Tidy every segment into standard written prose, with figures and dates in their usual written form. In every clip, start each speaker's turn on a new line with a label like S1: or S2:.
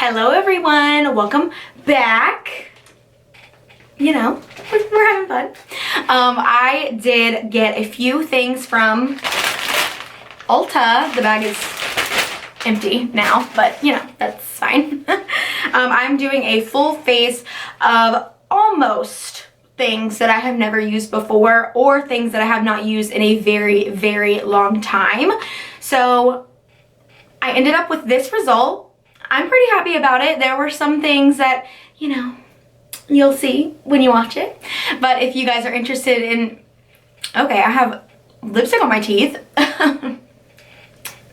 S1: Hello everyone, welcome back. You know, we're having fun. I did get a few things from Ulta. The bag is empty now, but you know, that's fine. I'm doing a full face of almost things that I have never used before or things that I have not used in a very, very long time. So I ended up with this result. I'm pretty happy about it. There were some things that, you know, you'll see when you watch it. But if you guys are interested in, okay, I have lipstick on my teeth.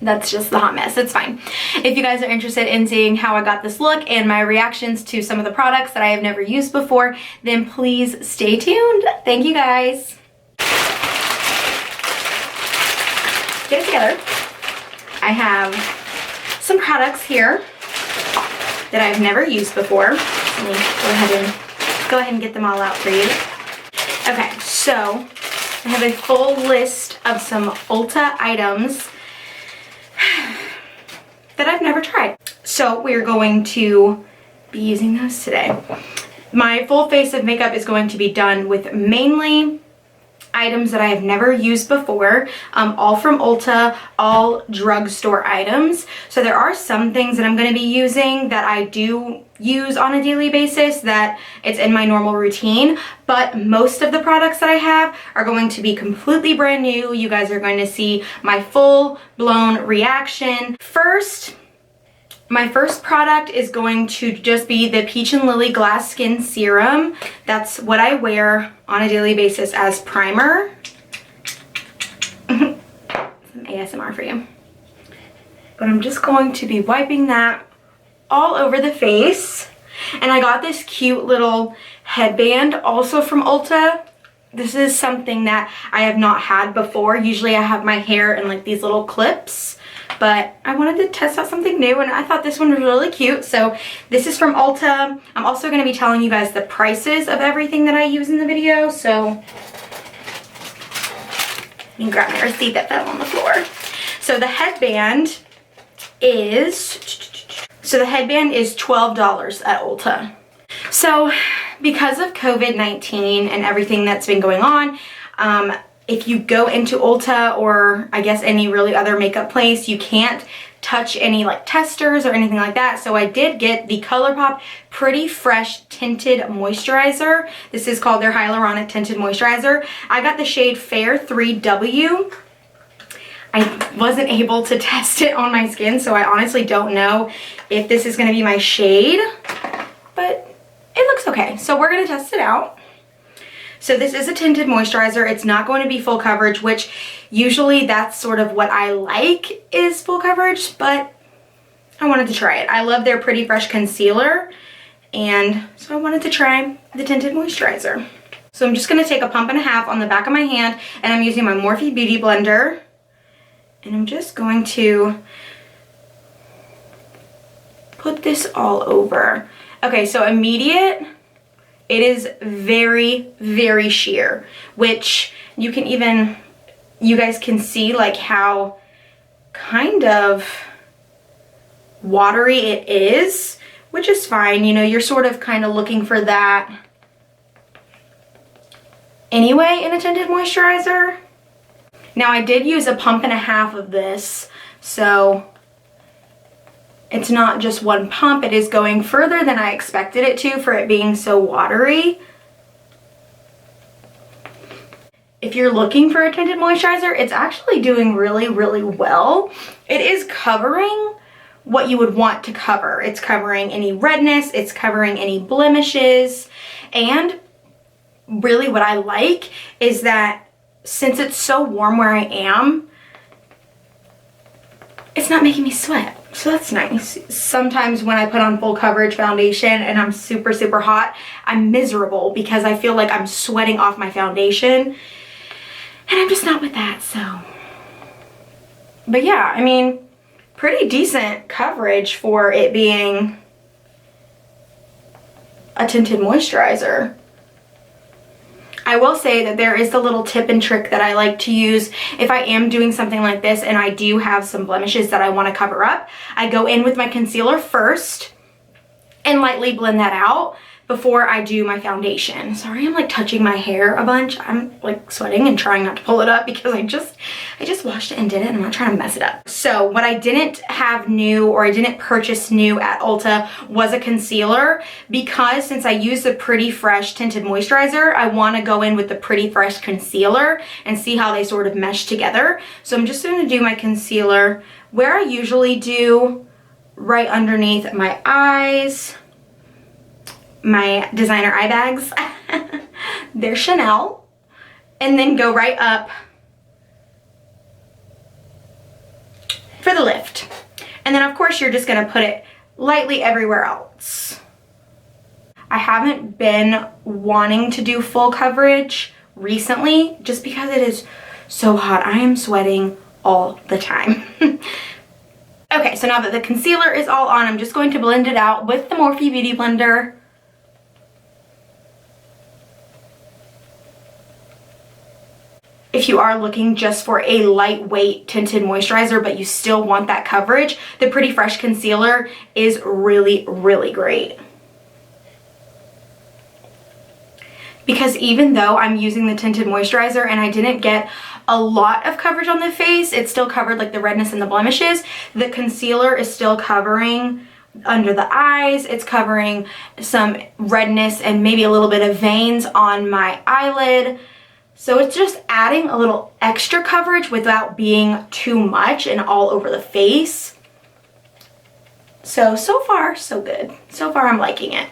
S1: That's just the hot mess, it's fine. If you guys are interested in seeing how I got this look and my reactions to some of the products that I have never used before, then please stay tuned. Thank you guys. Get it together. I have some products here that I've never used before. Let me go ahead and get them all out for you. Okay, so I have a full list of some Ulta items that I've never tried. So we're going to be using those today. My full face of makeup is going to be done with mainly items that I have never used before, all from Ulta, all drugstore items. So there are some things that I'm going to be using that I do use on a daily basis, that it's in my normal routine, but most of the products that I have are going to be completely brand new. You guys are going to see my full-blown reaction. My first product is going to just be the Peach and Lily Glass Skin Serum. That's what I wear on a daily basis as primer. Some ASMR for you. But I'm just going to be wiping that all over the face. And I got this cute little headband also from Ulta. This is something that I have not had before. Usually I have my hair in like these little clips, but I wanted to test out something new and I thought this one was really cute. So this is from Ulta. I'm also going to be telling you guys the prices of everything that I use in the video. So you can grab my receipt that fell on the floor. So the headband is $12 at Ulta. So because of COVID-19 and everything that's been going on, if you go into Ulta or I guess any really other makeup place, you can't touch any like testers or anything like that. So I did get the Colourpop Pretty Fresh Tinted Moisturizer. This is called their Hyaluronic Tinted Moisturizer. I got the shade Fair 3W. I wasn't able to test it on my skin, so I honestly don't know if this is going to be my shade, but it looks okay. So we're going to test it out. So this is a tinted moisturizer. It's not going to be full coverage, which usually that's sort of what I like is full coverage, but I wanted to try it. I love their Pretty Fresh concealer, and so I wanted to try the tinted moisturizer. So I'm just going to take a pump and a half on the back of my hand, and I'm using my Morphe Beauty Blender, and I'm just going to put this all over. Okay, so immediate. It is very, very sheer, which you guys can see like how kind of watery it is, which is fine. You know, you're sort of kind of looking for that anyway in a tinted moisturizer. Now I did use a pump and a half of this, so it's not just one pump. It is going further than I expected it to for it being so watery. If you're looking for a tinted moisturizer, it's actually doing really, really well. It is covering what you would want to cover. It's covering any redness, it's covering any blemishes, and really what I like is that since it's so warm where I am, it's not making me sweat. So that's nice. Sometimes when I put on full coverage foundation and I'm super, super hot, I'm miserable because I feel like I'm sweating off my foundation. And I'm just not with that, so. But yeah, I mean, pretty decent coverage for it being a tinted moisturizer. I will say that there is the little tip and trick that I like to use if I am doing something like this and I do have some blemishes that I want to cover up. I go in with my concealer first, and lightly blend that out before I do my foundation. Sorry, I'm like touching my hair a bunch. I'm like sweating and trying not to pull it up because I just washed it and did it, and I'm not trying to mess it up. So what I didn't have new, or I didn't purchase new at Ulta, was a concealer, because since I use the Pretty Fresh tinted moisturizer, I want to go in with the Pretty Fresh concealer and see how they sort of mesh together. So I'm just going to do my concealer where I usually do, right underneath my eyes, my designer eye bags. They're Chanel. And then go right up for the lift. And then of course you're just gonna put it lightly everywhere else. I haven't been wanting to do full coverage recently just because it is so hot. I am sweating all the time. Okay, so now that the concealer is all on, I'm just going to blend it out with the Morphe Beauty Blender. If you are looking just for a lightweight tinted moisturizer, but you still want that coverage, the Pretty Fresh concealer is really, really great. Because even though I'm using the tinted moisturizer and I didn't get a lot of coverage on the face, it still covered like the redness and the blemishes, the concealer is still covering under the eyes, it's covering some redness and maybe a little bit of veins on my eyelid. So it's just adding a little extra coverage without being too much and all over the face. So far, so good. So far, I'm liking it.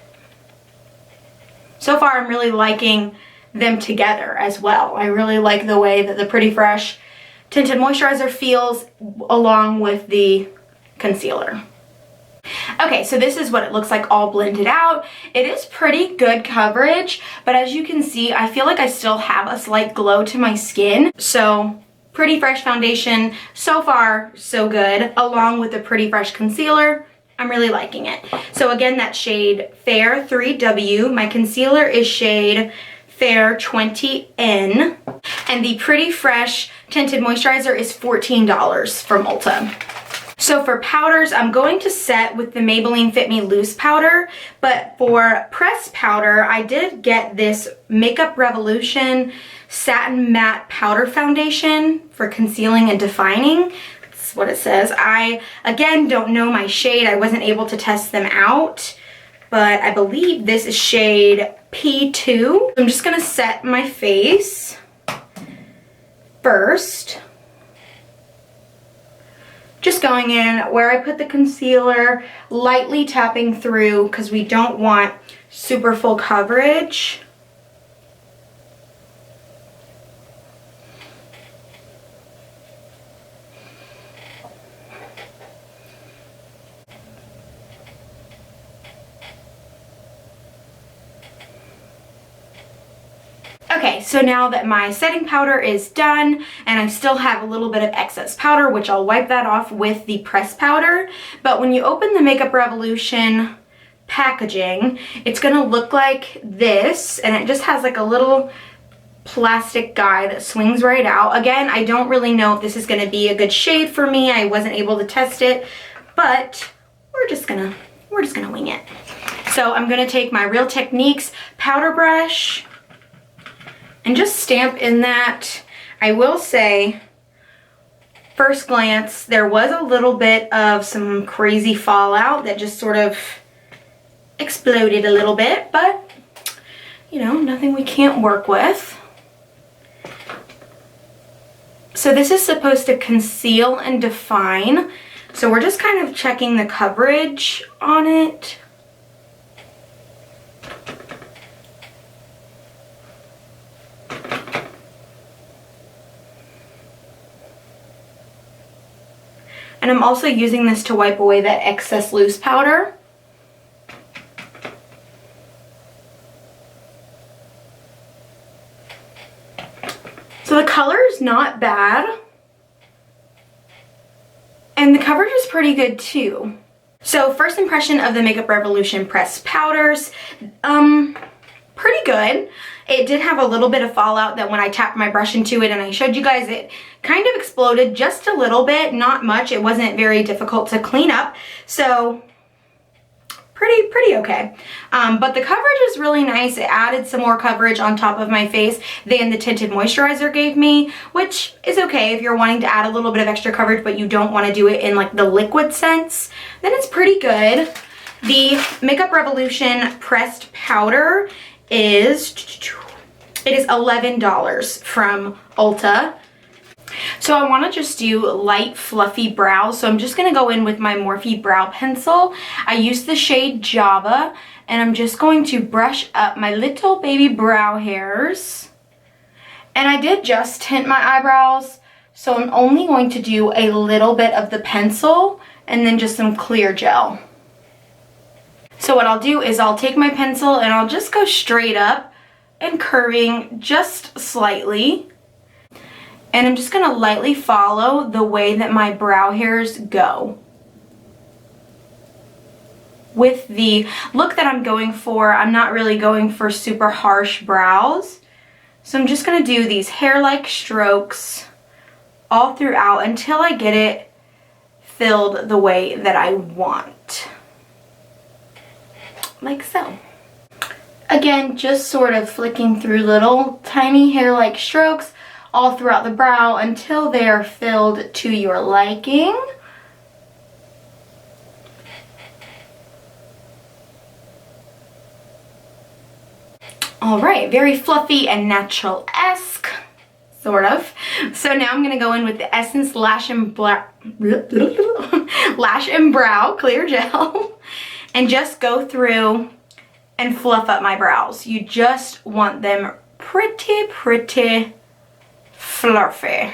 S1: So far, I'm really liking them together as well. I really like the way that the Pretty Fresh tinted moisturizer feels along with the concealer. Okay, so this is what it looks like all blended out. It is pretty good coverage, but as you can see, I feel like I still have a slight glow to my skin. So Pretty Fresh foundation, so far so good, along with the Pretty Fresh concealer. I'm really liking it. So again, that shade Fair 3W. My concealer is shade Fair 20N. And the Pretty Fresh tinted moisturizer is $14 from Ulta. So for powders, I'm going to set with the Maybelline Fit Me Loose powder, but for pressed powder, I did get this Makeup Revolution Satin Matte Powder Foundation for concealing and defining. That's what it says. I, again, don't know my shade. I wasn't able to test them out, but I believe this is shade P2. I'm just gonna set my face first. Just going in where I put the concealer, lightly tapping through because we don't want super full coverage. Okay, so now that my setting powder is done and I still have a little bit of excess powder, which I'll wipe that off with the pressed powder, but when you open the Makeup Revolution packaging, it's gonna look like this, and it just has like a little plastic guy that swings right out. Again, I don't really know if this is gonna be a good shade for me. I wasn't able to test it, but we're just gonna wing it. So I'm gonna take my Real Techniques powder brush and just stamp in that. I will say, first glance, there was a little bit of some crazy fallout that just sort of exploded a little bit, but you know, nothing we can't work with. So this is supposed to conceal and define. So we're just kind of checking the coverage on it. And I'm also using this to wipe away that excess loose powder. So the color is not bad. And the coverage is pretty good too. So first impression of the Makeup Revolution pressed powders, pretty good. It did have a little bit of fallout that when I tapped my brush into it and I showed you guys, it kind of exploded just a little bit, not much. It wasn't very difficult to clean up. So pretty pretty okay. But the coverage is really nice. It added some more coverage on top of my face than the tinted moisturizer gave me, which is okay if you're wanting to add a little bit of extra coverage but you don't want to do it in like the liquid sense, then it's pretty good. The Makeup Revolution pressed powder is $11 from Ulta. So I want to just do light fluffy brows, so I'm just going to go in with my Morphe brow pencil. I use the shade Java, and I'm just going to brush up my little baby brow hairs. And I did just tint my eyebrows, so I'm only going to do a little bit of the pencil and then just some clear gel. So what I'll do is I'll take my pencil and I'll just go straight up and curving just slightly. And I'm just going to lightly follow the way that my brow hairs go. With the look that I'm going for, I'm not really going for super harsh brows. So I'm just going to do these hair-like strokes all throughout until I get it filled the way that I want. Like so. Again, just sort of flicking through little tiny hair-like strokes all throughout the brow until they are filled to your liking. Alright, very fluffy and natural-esque, sort of. So now I'm going to go in with the Essence Lash and Brow Clear Gel and just go through and fluff up my brows. You just want them pretty fluffy.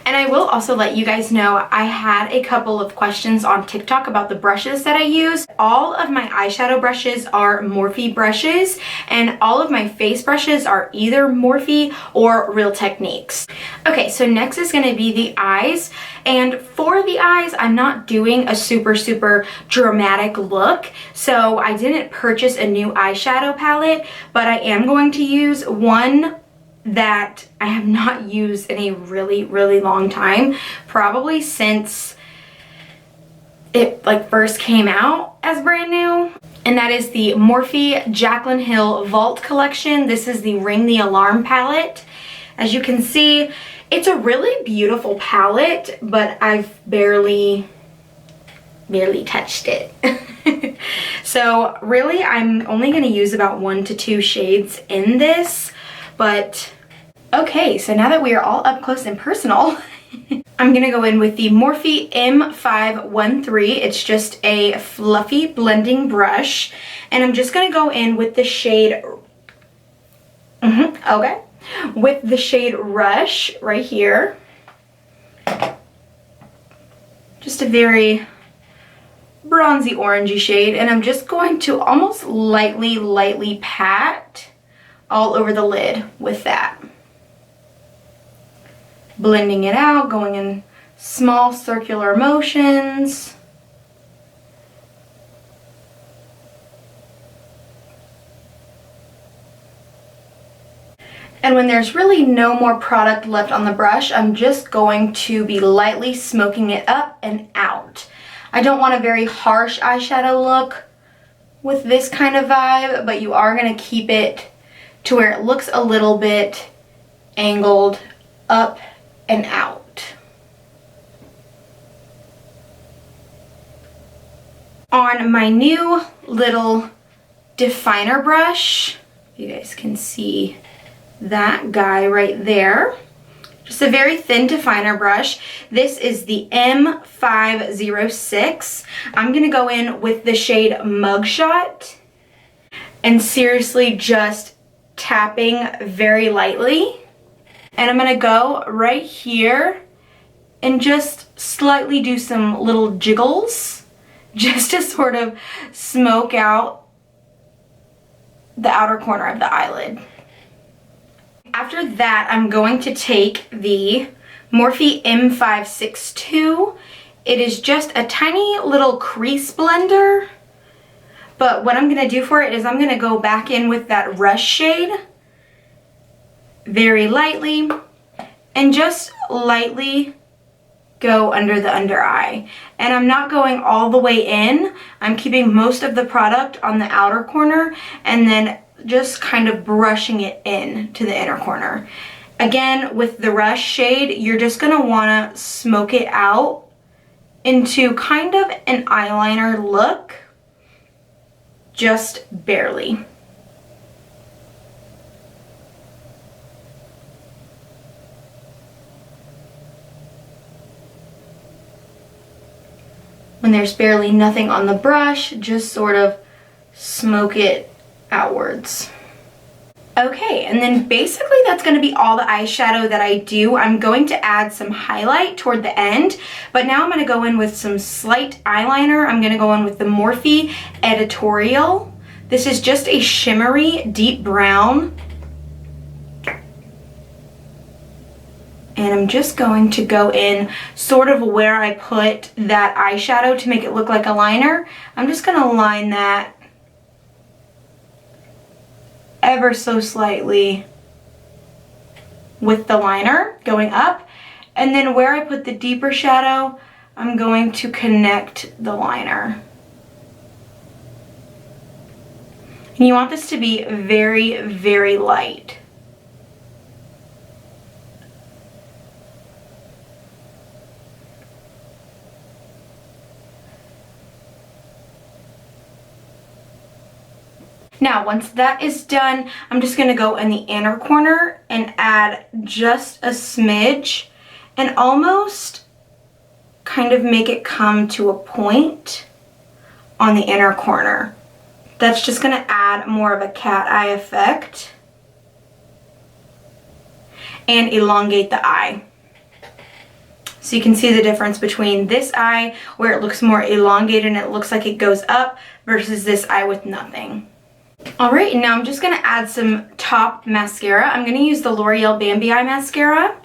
S1: And I will also let you guys know I had a couple of questions on TikTok about the brushes that I use. All of my eyeshadow brushes are Morphe brushes, and all of my face brushes are either Morphe or Real Techniques. Okay, so next is going to be the eyes, and for the eyes I'm not doing a super dramatic look, so I didn't purchase a new eyeshadow palette, but I am going to use one that I have not used in a really long time, probably since it like first came out as brand new, and that is the Morphe Jaclyn Hill Vault collection. This is the Ring the Alarm palette. As you can see, it's a really beautiful palette, but I've barely touched it. So really I'm only going to use about 1 to 2 shades in this, but okay, so now that we are all up close and personal, I'm going to go in with the Morphe M513. It's just a fluffy blending brush, and I'm just going to go in with the shade, with the shade Rush right here. Just a very bronzy orangey shade, and I'm just going to almost lightly pat all over the lid with that. Blending it out, going in small circular motions. And when there's really no more product left on the brush, I'm just going to be lightly smoking it up and out. I don't want a very harsh eyeshadow look with this kind of vibe, but you are going to keep it to where it looks a little bit angled up and out. On my new little definer brush, you guys can see that guy right there. Just a very thin definer brush. This is the M506. I'm gonna go in with the shade Mugshot and seriously just tapping very lightly. And I'm going to go right here and just slightly do some little jiggles just to sort of smoke out the outer corner of the eyelid. After that, I'm going to take the Morphe M562. It is just a tiny little crease blender, but what I'm going to do for it is I'm going to go back in with that Rush shade very lightly and just lightly go under the under eye. And I'm not going all the way in. I'm keeping most of the product on the outer corner and then just kind of brushing it in to the inner corner. Again, with the Rush shade, you're just gonna wanna smoke it out into kind of an eyeliner look, just barely. When there's barely nothing on the brush, just sort of smoke it outwards. Okay, and then basically that's going to be all the eyeshadow that I do. I'm going to add some highlight toward the end, but now I'm going to go in with some slight eyeliner. I'm going to go in with the Morphe Editorial. This is just a shimmery deep brown. And I'm just going to go in sort of where I put that eyeshadow to make it look like a liner. I'm just going to line that ever so slightly with the liner going up. And then where I put the deeper shadow, I'm going to connect the liner. And you want this to be very, very light. Now, once that is done, I'm just going to go in the inner corner and add just a smidge and almost kind of make it come to a point on the inner corner. That's just going to add more of a cat eye effect and elongate the eye. So you can see the difference between this eye where it looks more elongated and it looks like it goes up versus this eye with nothing. Alright, now I'm just going to add some top mascara. I'm going to use the L'Oreal Bambi Eye Mascara.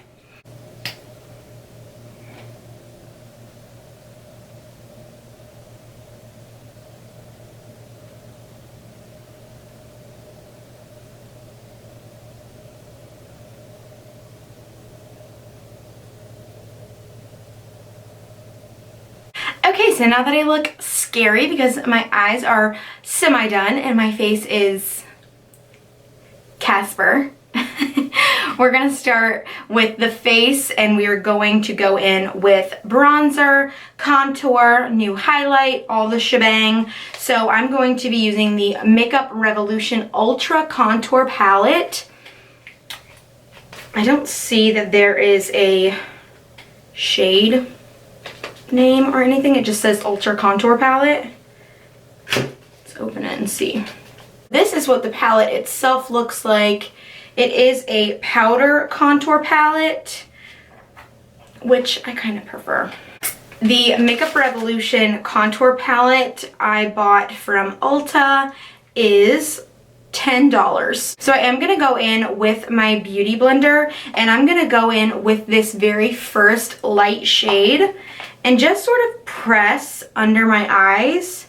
S1: Okay, so now that I look scary because my eyes are semi-done and my face is Casper, we're going to start with the face and we are going to go in with bronzer, contour, new highlight, all the shebang. So I'm going to be using the Makeup Revolution Ultra Contour Palette. I don't see that there is a shade name or anything. It just says Ultra Contour Palette. Let's open it and see. This is what the palette itself looks like. It is a powder contour palette, which I kind of prefer. The Makeup Revolution contour palette I bought from Ulta is $10. So I am going to go in with my beauty blender and I'm going to go in with this very first light shade and just sort of press under my eyes.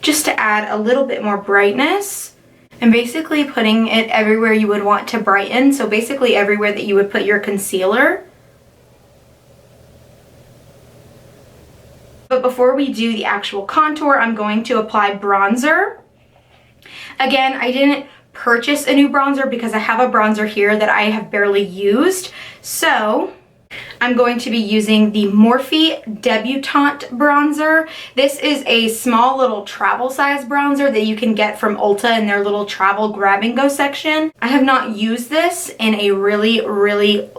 S1: Just to add a little bit more brightness. And basically putting it everywhere you would want to brighten. So basically everywhere that you would put your concealer. But before we do the actual contour, I'm going to apply bronzer. Again, I didn't purchase a new bronzer because I have a bronzer here that I have barely used. So I'm going to be using the Morphe Debutante bronzer. This is a small little travel size bronzer that you can get from Ulta in their little travel grab and go section. I have not used this in a really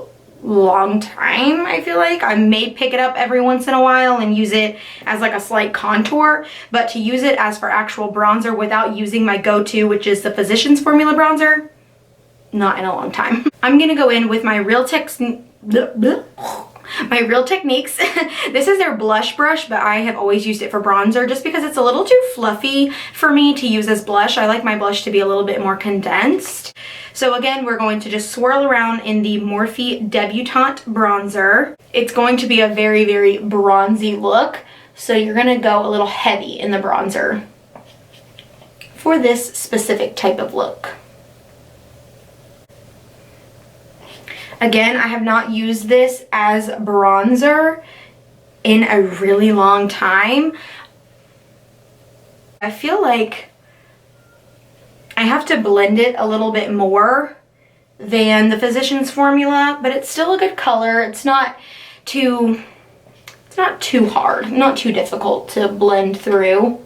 S1: long time. I feel like I may pick it up every once in a while and use it as like a slight contour, but to use it as for actual bronzer without using my go-to, which is the Physicians Formula bronzer, not in a long time. I'm gonna go in with my Real Techniques. This is their blush brush, but I have always used it for bronzer just because it's a little too fluffy for me to use as blush. I like my blush to be a little bit more condensed. So again, we're going to just swirl around in the Morphe Debutante bronzer. It's going to be a very bronzy look, so you're gonna go a little heavy in the bronzer for this specific type of look. Again, I have not used this as bronzer in a really long time. I feel like I have to blend it a little bit more than the Physicians Formula, but it's still a good color. It's not too hard, not too difficult to blend through.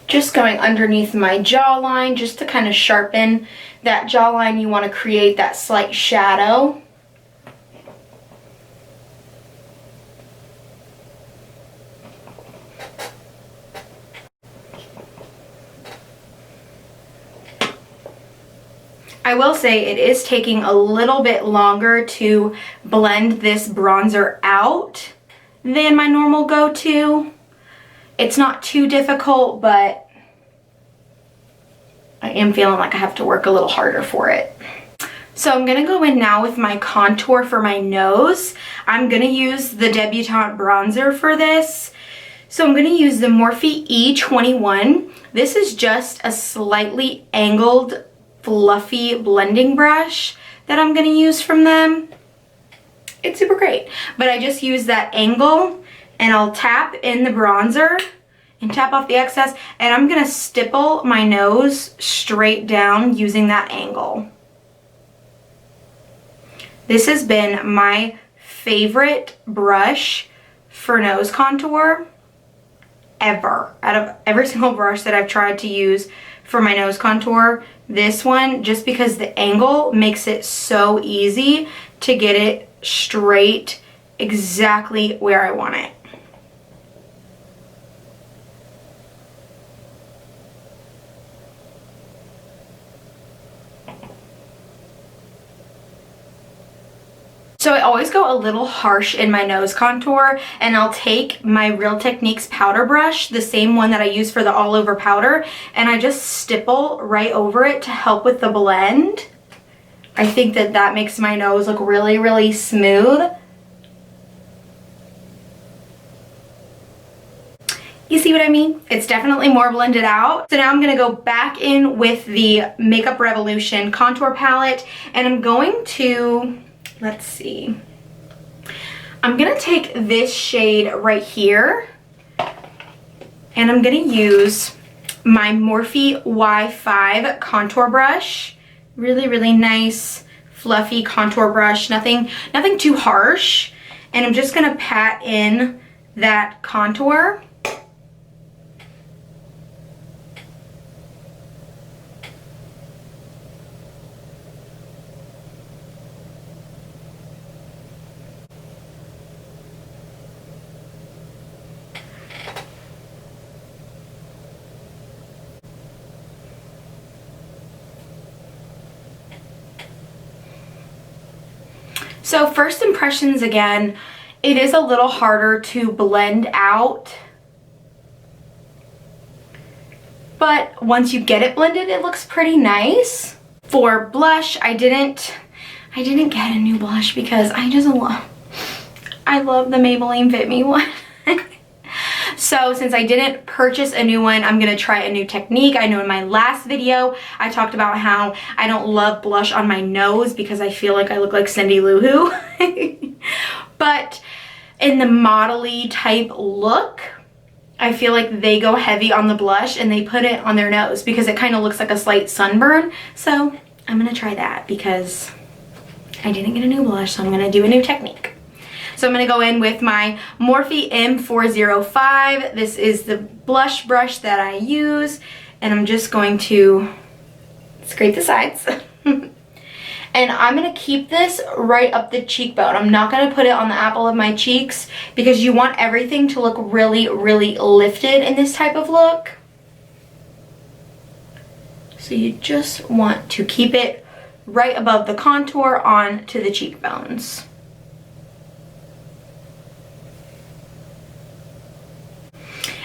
S1: Just going underneath my jawline just to kind of sharpen that jawline. You want to create that slight shadow. I will say it is taking a little bit longer to blend this bronzer out than my normal go-to. It's not too difficult, but I am feeling like I have to work a little harder for it. So I'm going to go in now with my contour for my nose. I'm going to use the Debutante bronzer for this. So I'm going to use the Morphe E21. This is just a slightly angled, fluffy blending brush that I'm going to use from them. It's super great. But I just use that angle and I'll tap in the bronzer and tap off the excess, and I'm gonna stipple my nose straight down using that angle. This has been my favorite brush for nose contour ever. Out of every single brush that I've tried to use for my nose contour, this one, just because the angle makes it so easy to get it straight exactly where I want it. So I always go a little harsh in my nose contour, and I'll take my Real Techniques powder brush, the same one that I use for the all over powder, and I just stipple right over it to help with the blend. I think that that makes my nose look really, really smooth. You see what I mean? It's definitely more blended out. So now I'm gonna go back in with the Makeup Revolution contour palette, and I'm going to, let's see, I'm gonna take this shade right here, and I'm gonna use my Morphe Y5 contour brush. Really, really nice, fluffy contour brush, nothing too harsh. And I'm just gonna pat in that contour. So first impressions, again, it is a little harder to blend out, but once you get it blended, it looks pretty nice. For blush, I didn't get a new blush because I love the Maybelline FitMe one. So since I didn't purchase a new one, I'm gonna try a new technique. I know in my last video, I talked about how I don't love blush on my nose because I feel like I look like Cindy Lou Who. But in the modelly type look, I feel like they go heavy on the blush and they put it on their nose because it kind of looks like a slight sunburn. So I'm gonna try that because I didn't get a new blush, so I'm gonna do a new technique. So I'm going to go in with my Morphe M405. This is the blush brush that I use, and I'm just going to scrape the sides. And I'm going to keep this right up the cheekbone. I'm not going to put it on the apple of my cheeks because you want everything to look really, really lifted in this type of look. So you just want to keep it right above the contour on to the cheekbones.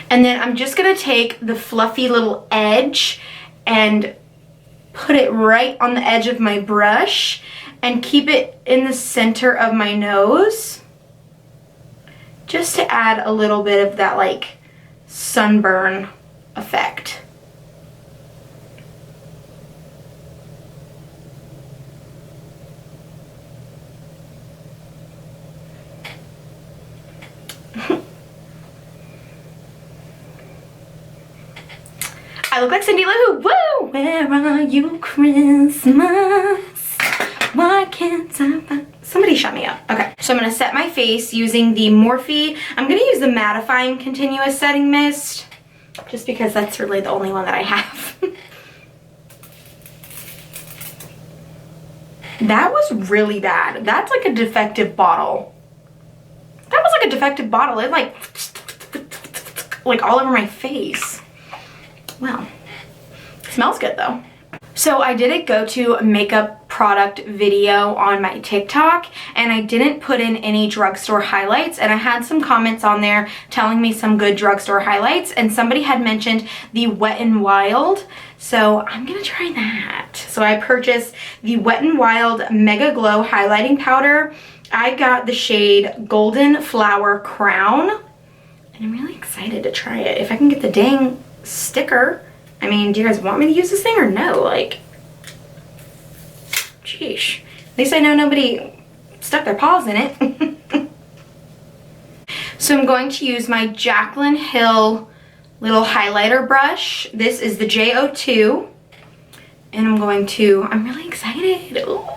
S1: And then I'm just gonna take the fluffy little edge and put it right on the edge of my brush and keep it in the center of my nose. just to add a little bit of that like sunburn effect. I look like Cindy Lou. Woo! Where are you, Christmas? Why can't I find... Somebody shut me up. Okay, so I'm going to set my face using the Morphe. I'm going to use the mattifying continuous setting mist, just because that's really the only one that I have. That was really bad. That's like a defective bottle. That was like a defective bottle. It like all over my face. Wow. Smells good though. So I did a go-to makeup product video on my TikTok, and I didn't put in any drugstore highlights, and I had some comments on there telling me some good drugstore highlights, and somebody had mentioned the Wet n Wild, so I'm gonna try that. So I purchased the Wet n Wild Mega Glow Highlighting Powder. I got the shade Golden Flower Crown, and I'm really excited to try it. If I can get the dang sticker. I mean, do you guys want me to use this thing or no? Like, sheesh. At least I know nobody stuck their paws in it. So I'm going to use my Jaclyn Hill little highlighter brush. This is the J02. And I'm really excited. Ooh.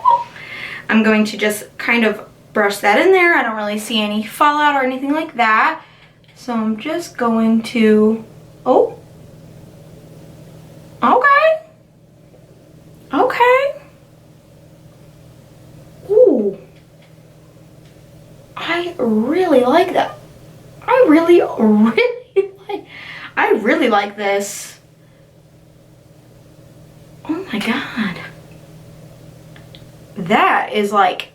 S1: I'm going to just kind of brush that in there. I don't really see any fallout or anything like that. So I'm just going to, oh. Okay. Okay. Ooh. I really like that. I really like this. Oh my God. That is like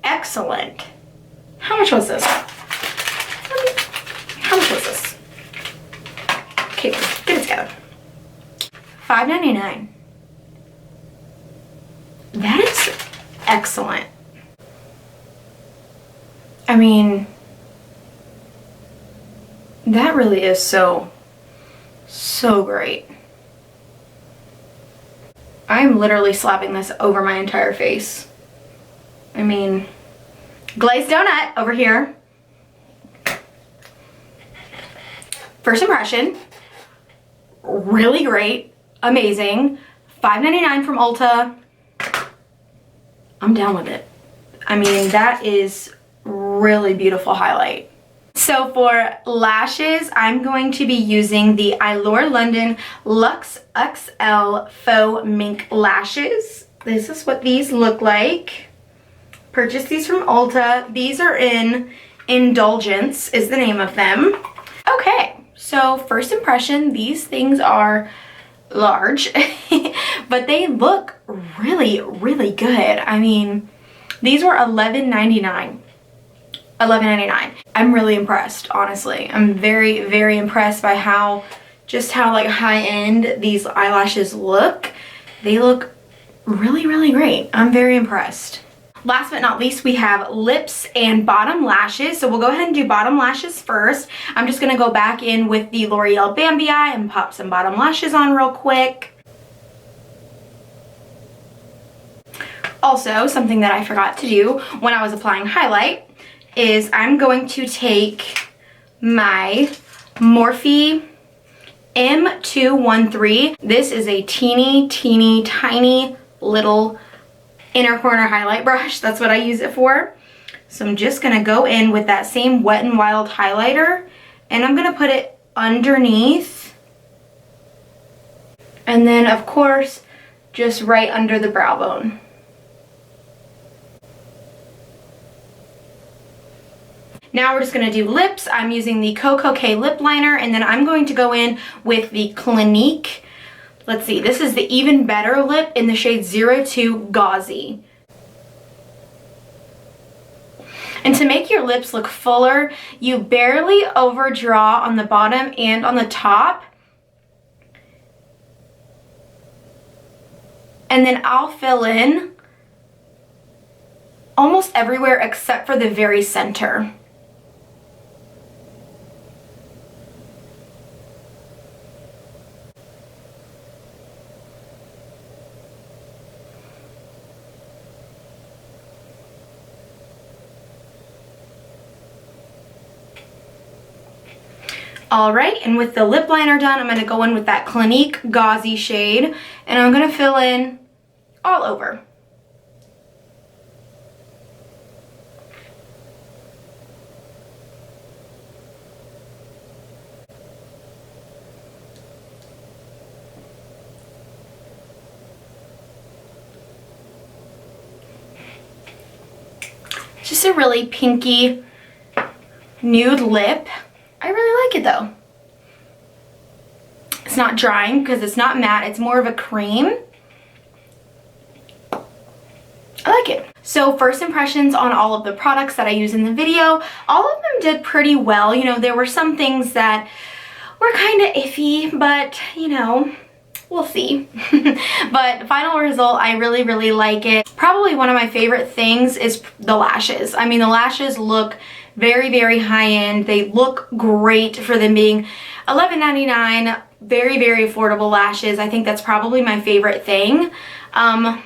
S1: excellent. How much was this? How much was this? Okay, get it together. $5.99. That is excellent. I mean, that really is so great. I'm literally slapping this over my entire face. I mean, glazed donut over here. First impression, really great. Amazing. $5.99 from Ulta. I'm down with it. I mean, that is really beautiful highlight. So for lashes, I'm going to be using the Eylure London Luxe XL Faux Mink Lashes. This is what these look like. Purchased these from Ulta. These are in Indulgence is the name of them. Okay, so first impression, these things are large, but they look really good. I mean, these were $11.99. $11.99. I'm really impressed, honestly. I'm very impressed by how like high-end these eyelashes look. They look really great. I'm very impressed. Last but not least, we have lips and bottom lashes. So we'll go ahead and do bottom lashes first. I'm just gonna go back in with the L'Oreal Bambi Eye and pop some bottom lashes on real quick. Also, something that I forgot to do when I was applying highlight is I'm going to take my Morphe M213. This is a teeny tiny little inner corner highlight brush. That's what I use it for. So I'm just gonna go in with that same Wet n Wild highlighter, and I'm gonna put it underneath, and then of course just right under the brow bone. Now we're just gonna do lips. I'm using the KOKO lip liner, and then I'm going to go in with the Clinique. Let's see, this is the Even Better lip in the shade 02 Guazy. And to make your lips look fuller, you barely overdraw on the bottom and on the top. And then I'll fill in almost everywhere except for the very center. All right, and with the lip liner done, I'm gonna go in with that Clinique Gauzy shade, and I'm gonna fill in all over. Just a really pinky nude lip. I really like it though. It's not drying because it's not matte, it's more of a cream. I like it. So first impressions on all of the products that I use in the video, all of them did pretty well. You know, there were some things that were kind of iffy, but you know, we'll see. But final result, I really, really like it. Probably one of my favorite things is the lashes. I mean, the lashes look very, very high-end. They look great for them being $11.99. Very, very affordable lashes. I think that's probably my favorite thing. And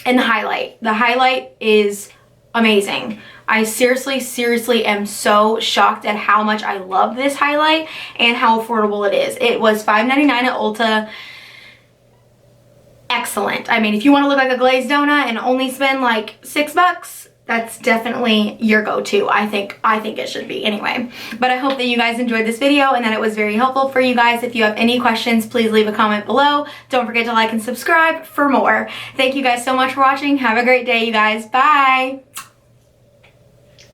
S1: the highlight. The highlight is amazing. I seriously am so shocked at how much I love this highlight and how affordable it is. It was $5.99 at Ulta. Excellent. I mean, if you want to look like a glazed donut and only spend like $6, that's definitely your go-to. I think it should be anyway. But I hope that you guys enjoyed this video and that it was very helpful for you guys. If you have any questions, please leave a comment below. Don't forget to like and subscribe for more. Thank you guys so much for watching. Have a great day, you guys. Bye.